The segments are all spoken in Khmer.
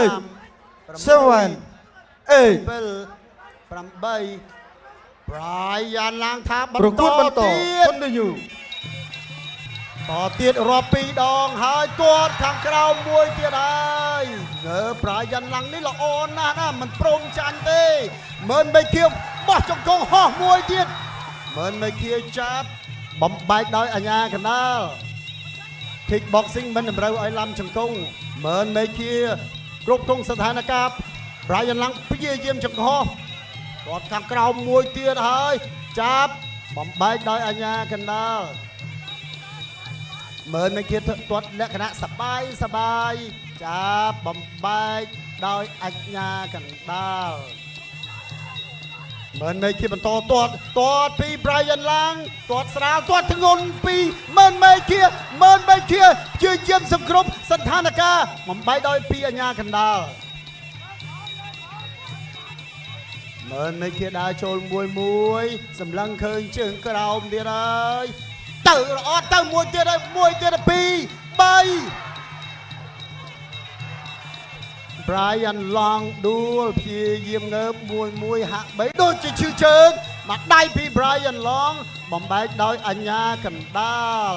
7 8 ប្រៃយ៉ានឡើងថា ប្រកួតបន្ត ទៀត continue តទៀតរាប់ពីរដងហើយគាត់ខាងក្រោមមួយទៀតហើយប្រៃយ៉ានឡើងនេះល្អណាស់ណាមិនព្រមចាញ់ទេមើលមេឃៀវបោះចង្គង់ហោះមួយទៀតមើលមេឃៀវចាប់បំបែកដោយអញ្ញាកណ្ដាល Kick boxing មិនតម្រូវឲ្យឡំចង្គង់មើលមេឃៀវគ្រប់គ្រងស្ថានភាពប្រៃយ៉ានឡើងព្យាយាមចង្កោះ ទាត់ខាងក្រោមមួយទៀតហើយចាប់បំបែកដោយអញ្ញាកណ្ដាលមើលមិនគៀទាត់លក្ខណៈសបាយចាប់បំបែកដោយអញ្ញាកណ្ដាលមើលមេឃបន្តទាត់ពី Brian Lang ទាត់ស្រាលទាត់ធ្ងន់ពីមើលមេឃព្យាយាមសង្គ្រប់ស្ថានភាពបំបែកដោយពីអញ្ញាកណ្ដាលមើលមេឃដើរចូលមួយសម្លឹងឃើញជើងក្រោមទៀតហើយទៅអត់ទៅមួយទៀតហើយពីរ3 Brian Long ដួលព្យាយាមងើបមួយហាក់បីដូចជាឈឺជើងមកដៃពី Brian Long បំបែកដោយអញ្ញាកណ្ដាល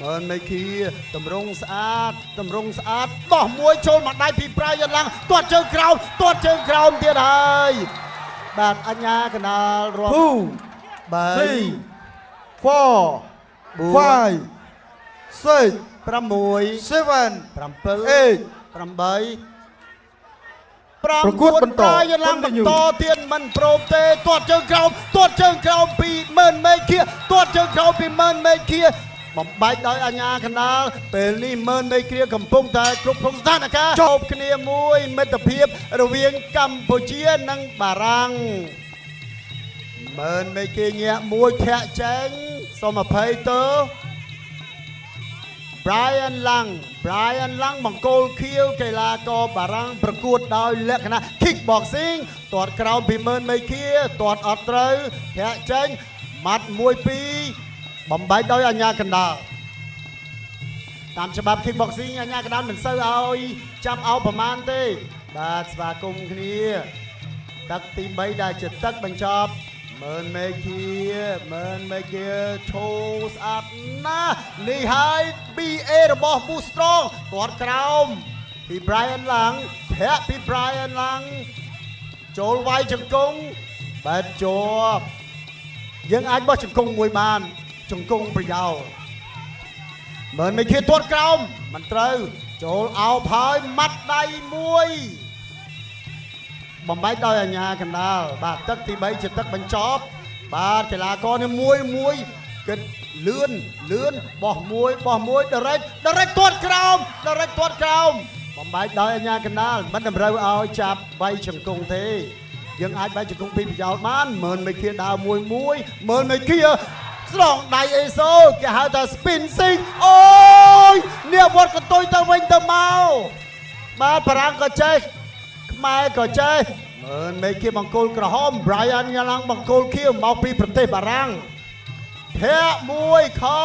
មើលមេឃាតម្រង់ស្អាតបោះមួយចូលមកដៃពី Brian Long ទាត់ជើងក្រោមទៀតហើយបាទអញ្ញាកណ្ដាលរាប់ 3 4 5 6 7 8 ប្រកួតបន្តឡើងបន្តទៀតមិនព្រមទេទាត់ជើងក្រោមពីមើលមេឃាទាត់ជើងក្រោមពីមើលមេឃាបំបែកដោយអញ្ញាកណ្ដាលពេលនេះមើលមេឃាកំពុងតែគ្រប់គ្រងស្ថានភាពជួបគ្នាមួយមិត្តភាពរវាងកម្ពុជានិងបារាំងមើលមេឃាញាក់មួយធាក់ចេញសូមអភ័យទៅBrian Lang បង្គោលខៀវកីឡាករបារាំងប្រកួតដោយលក្ខណៈ kickboxing ទាត់ក្រោមពីមើលមេឃាទាត់អត់ត្រូវធាក់ចេញម៉ាត់1 2បំបែកដោយអញ្ញាកណ្ដាលតាមច្បាប់ kickboxing អញ្ញាកណ្ដាលមិនសូវឲ្យចាប់អោបប្រមាណទេបាទស្វាគមន៍គ្នាទឹកទី3ដែលជាទឹកបញ្ចប់មើលមេឃាឈោស្អាតណាស់នេះហើយ BA របស់ Boostrong ទាត់ក្រោមពី Brian Lang ធាក់ពី Brian Lang ចូលវាយជង្គង់បែបជាប់យើងអាចបោះជង្គង់មួយបានជង្គង់ប្រយោលមើលមេឃាទាត់ក្រោមមិនត្រូវចូលអោបហើយម៉ាត់ដៃមួយបំបែកដោយអញ្ញាកណ្ដាលបាទទឹកទី3ជាទឹកបញ្ចប់បាទកីឡាករនេះមួយគិតលឿនបោះមួយ direct ទាត់ក្រោមបំបែកដោយអញ្ញាកណ្ដាលមិនតម្រូវឲ្យចាប់វាយជង្គង់ទេយើងអាចវាយជង្គង់ពីប្រយោលបានមើលមេឃាដើរមួយមើលមេឃាស្រង់ដៃអេសូគេហៅថា spin sing អូយនេះវត្តកន្ទុយទៅវិញទៅមកបាទបារាំងក៏ចេះខ្មែរក៏ចេះមើលមេឃាបង្គោលក្រហម Brian Lang បង្គោលខៀវមកពីប្រទេសបារាំងធាក់មួយខោ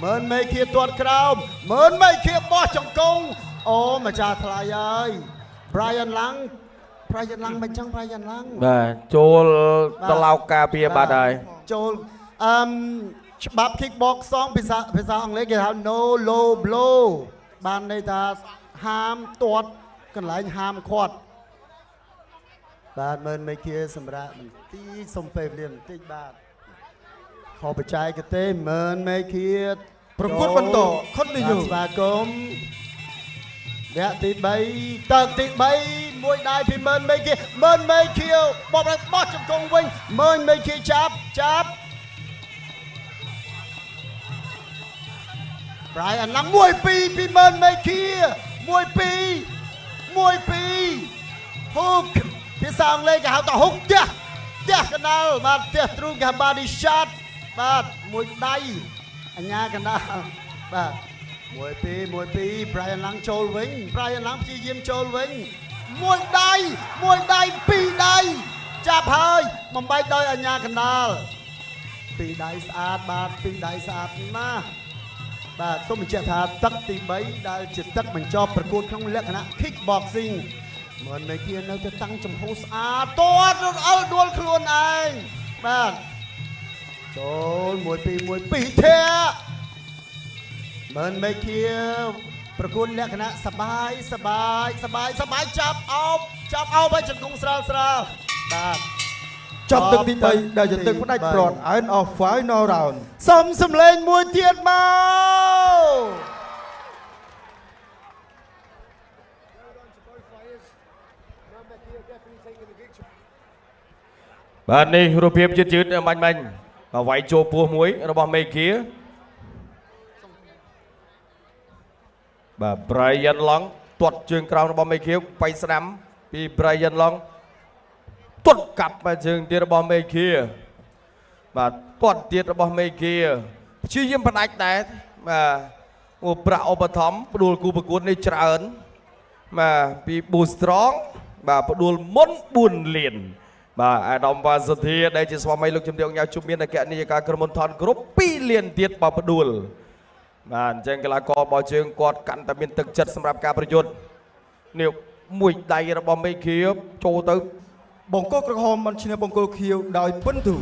មើលមេឃាទាត់ក្រោមមើលមេឃាបោះជង្គង់អូម្ចាស់ថ្លៃហើយ Brian Lang មិនចឹង Brian Lang បាទចូលទៅឡោកការពារបាត់ហើយចូលច្បាប់ kickboxing ភាសាអង់គ្លេសគេហៅ no low blow បានន័យថាហាមទាត់កន្លែងហាមខាត់បាទមើលមេឃាសម្រាប់បន្តិចសុំពេលវេលាបន្តិចបាទខបច្ចេកទេសមើលមេឃាប្រកួតបន្ត continue ស្វាគមន៍វគ្គទី3ទឹកទី3មួយដៃពីមើលមេឃាបោះជង្គង់វិញមើលមេឃាចាប់ Brian Lang 1 2ពីមើលមេឃា1 2ហុកភាសាអង់គ្លេសគេហៅថាហុកផ្ទះកណ្ដាលបាទផ្ទះទ្រូងគេ body shot បាទមួយដៃអញ្ញាកណ្ដាលបាទ1 2 Brian Lang ចូលវិញ Brian Lang ព្យាយាមចូលវិញមួយដៃ2ដៃចាប់ហើយបំបែកដោយអញ្ញាកណ្ដាល2ដៃស្អាតបាទ2ដៃស្អាតណាស់បាទសូមបញ្ជាក់ថាទឹកទី3ដែលជាទឹកបញ្ចប់ប្រកួតក្នុងលក្ខណៈ kickboxing មើលមេឃានៅទៅតាំងចំហស្អាតទាត់រត់អល់ដួលខ្លួនឯងបាទចូល1 2ធាក់មើលមេឃាប្រកួតលក្ខណៈសបាយចាប់អោបឲ្យជង្គង់ស្រាលបាទចប់ទឹកទី3ដែលជាទឹកផ្ដាច់ព្រាត់ end of final round សុំសម្លេងមួយទៀតមក បាទនេះរូបភាពជឿនៗមាញ់វាយចូលពោះមួយរបស់មេឃាបាទ Brian Long ទាត់ជើងក្រោមរបស់មេឃាបៃស្ដាំពី Brian Long ទាត់កាប់មកជើងទៀតរបស់មេឃាបាទទាត់ទៀតរបស់មេឃាព្យាយាមផ្ដាច់ដែរបាទប្រាក់ឧបត្ថម្ភផ្ដួលគូប្រកួតនេះច្រើនបាទពី Boostrong បាទផ្ដួលមុន4លានបាទអាដាមវ៉ាសុធាដែលជាស្វាមីលោកជំទាវញ៉ាជុំមានអគ្គនាយិកាក្រុមហ៊ុនថនគ្រប់2លានទៀតបើផ្ដួលបាទអញ្ចឹងកីឡាករបោះជើងគាត់កាន់តែមានទឹកចិត្តសម្រាប់ការប្រយុទ្ធនេះមួយដៃរបស់មេឃាចូលទៅ បង្គោលក្រហមបានឈ្នះបង្គោលខៀវដោយពិនទូ